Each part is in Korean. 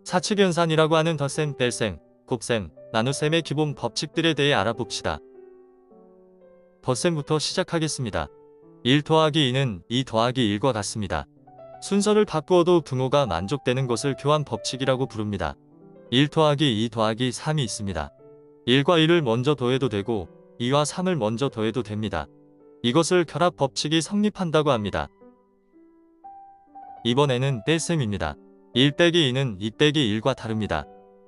사칙연산이라고 하는 덧셈, 뺄셈, 곱셈, 나눗셈의 기본 법칙들에 대해 알아봅시다. 덧셈부터 시작하겠습니다. 1 더하기 2는 2 더하기 1과 같습니다. 순서를 바꾸어도 등호가 만족되는 것을 교환 법칙이라고 부릅니다. 1 더하기 2 더하기 3이 있습니다. 1과 2를 먼저 더해도 되고 2와 3을 먼저 더해도 됩니다. 이것을 결합 법칙이 성립한다고 합니다. 이번에는 뺄셈입니다. 1 빼기 2는 2 빼기 1과 다릅니다.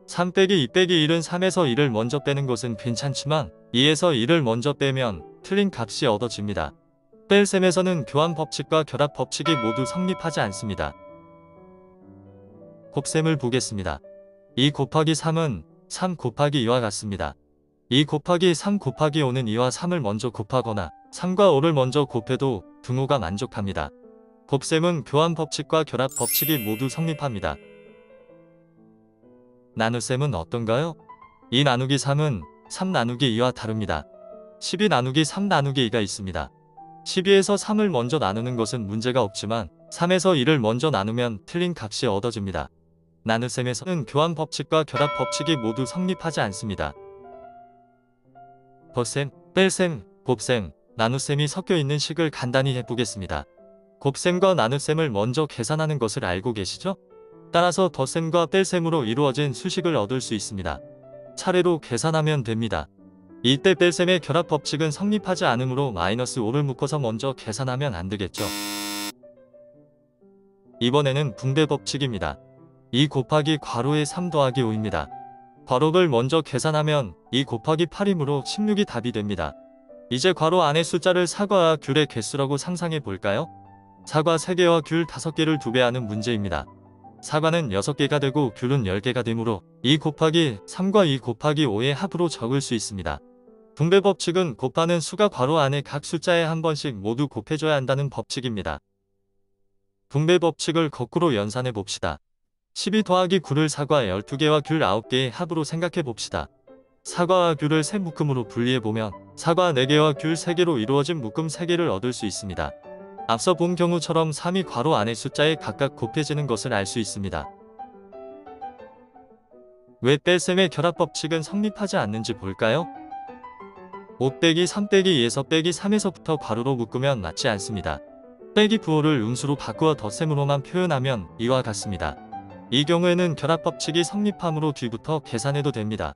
3 빼기 2 빼기 1은 3에서 2를 먼저 빼는 것은 괜찮지만 2에서 2를 먼저 빼면 틀린 값이 얻어집니다. 뺄셈에서는 교환 법칙과 결합 법칙이 모두 성립하지 않습니다. 곱셈을 보겠습니다. 2 곱하기 3은 3 곱하기 2와 같습니다. 2 곱하기 3 곱하기 5는 2와 3을 먼저 곱하거나 3과 5를 먼저 곱해도 등호가 만족합니다. 곱셈은 교환 법칙과 결합 법칙이 모두 성립합니다. 나눗셈은 어떤가요? 2 나누기 3은 3 나누기 2와 다릅니다. 12 나누기 3 나누기 2가 있습니다. 12에서 3을 먼저 나누는 것은 문제가 없지만 3에서 2를 먼저 나누면 틀린 값이 얻어집니다. 나눗셈에서는 교환 법칙과 결합 법칙이 모두 성립하지 않습니다. 덧셈, 뺄셈, 곱셈, 나눗셈이 섞여 있는 식을 간단히 해보겠습니다. 곱셈과 나눗셈을 먼저 계산하는 것을 알고 계시죠? 따라서 덧셈과 뺄셈으로 이루어진 수식을 얻을 수 있습니다. 차례로 계산하면 됩니다. 이때 뺄셈의 결합 법칙은 성립하지 않으므로 -5를 묶어서 먼저 계산하면 안되겠죠. 이번에는 분배 법칙입니다. 2 곱하기 괄호에 3 더하기 5입니다. 괄호를 먼저 계산하면 2 곱하기 8이므로 16이 답이 됩니다. 이제 괄호 안의 숫자를 사과와 귤의 개수라고 상상해 볼까요? 사과 3개와 귤 5개를 2배하는 문제입니다. 사과는 6개가 되고 귤은 10개가 되므로 2 곱하기 3과 2 곱하기 5의 합으로 적을 수 있습니다. 분배 법칙은 곱하는 수가 괄호 안에 각 숫자에 한 번씩 모두 곱해줘야 한다는 법칙입니다. 분배 법칙을 거꾸로 연산해 봅시다. 12 더하기 9를 사과 12개와 귤 9개의 합으로 생각해 봅시다. 사과와 귤을 세 묶음으로 분리해보면 사과 4개와 귤 3개로 이루어진 묶음 3개를 얻을 수 있습니다. 앞서 본 경우처럼 3이 괄호 안의 숫자에 각각 곱해지는 것을 알 수 있습니다. 왜 뺄셈의 결합 법칙은 성립하지 않는지 볼까요? 5 빼기 3 빼기 2에서 빼기 3에서부터 괄호로 묶으면 맞지 않습니다. 빼기 부호를 음수로 바꾸어 덧셈으로만 표현하면 이와 같습니다. 이 경우에는 결합 법칙이 성립하므로 뒤부터 계산해도 됩니다.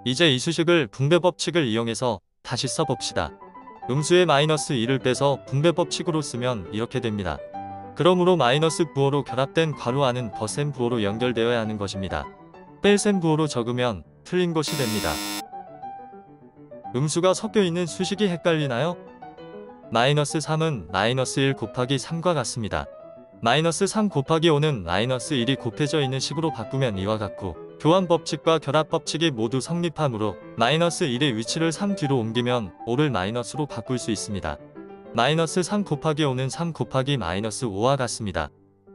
이제 이 수식을 분배 법칙을 이용해서 다시 써봅시다. 음수의 -2를 빼서 분배 법칙으로 쓰면 이렇게 됩니다. 그러므로 마이너스 부호로 결합된 괄호 안은 덧셈 부호로 연결되어야 하는 것입니다. 뺄셈 부호로 적으면 틀린 것이 됩니다. 음수가 섞여 있는 수식이 헷갈리나요? -3은 -1 곱하기 3과 같습니다. -3 곱하기 5는 -1이 곱해져 있는 식으로 바꾸면 이와 같고 교환 법칙과 결합 법칙이 모두 성립하므로 -1의 위치를 3 뒤로 옮기면 5를 마이너스로 바꿀 수 있습니다. -3 곱하기 5는 3 곱하기 -5와 같습니다.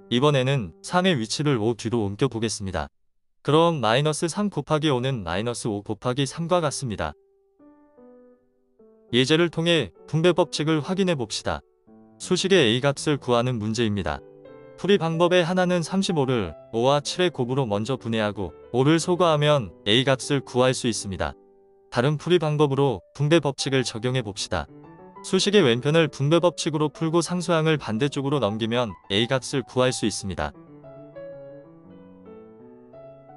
이번에는 3의 위치를 5 뒤로 옮겨 보겠습니다. 그럼 -3 곱하기 5는 -5 곱하기 3과 같습니다. 예제를 통해 분배 법칙을 확인해 봅시다. 수식의 A값을 구하는 문제입니다. 풀이 방법의 하나는 35를 5와 7의 곱으로 먼저 분해하고 5를 소거하면 A값을 구할 수 있습니다. 다른 풀이 방법으로 분배 법칙을 적용해 봅시다. 수식의 왼편을 분배 법칙으로 풀고 상수항을 반대쪽으로 넘기면 A값을 구할 수 있습니다.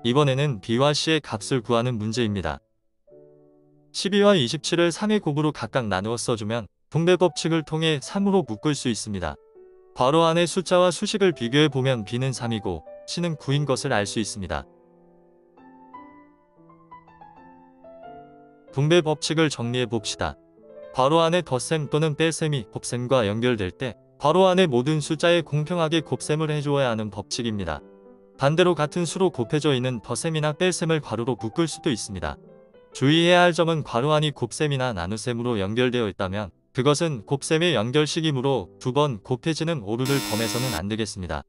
이번에는 B와 C의 값을 구하는 문제입니다. 12와 27을 3의 곱으로 각각 나누어 써주면 분배 법칙을 통해 3으로 묶을 수 있습니다. 괄호 안의 숫자와 수식을 비교해 보면 B는 3이고 C는 9인 것을 알 수 있습니다. 분배 법칙을 정리해 봅시다. 괄호 안의 덧셈 또는 뺄셈이 곱셈과 연결될 때 괄호 안의 모든 숫자에 공평하게 곱셈을 해주어야 하는 법칙입니다. 반대로 같은 수로 곱해져 있는 덧셈이나 뺄셈을 괄호로 묶을 수도 있습니다. 주의해야 할 점은 괄호 안이 곱셈이나 나눗셈으로 연결되어 있다면 그것은 곱셈의 연결식이므로 두 번 곱해지는 오류를 범해서는 안되겠습니다.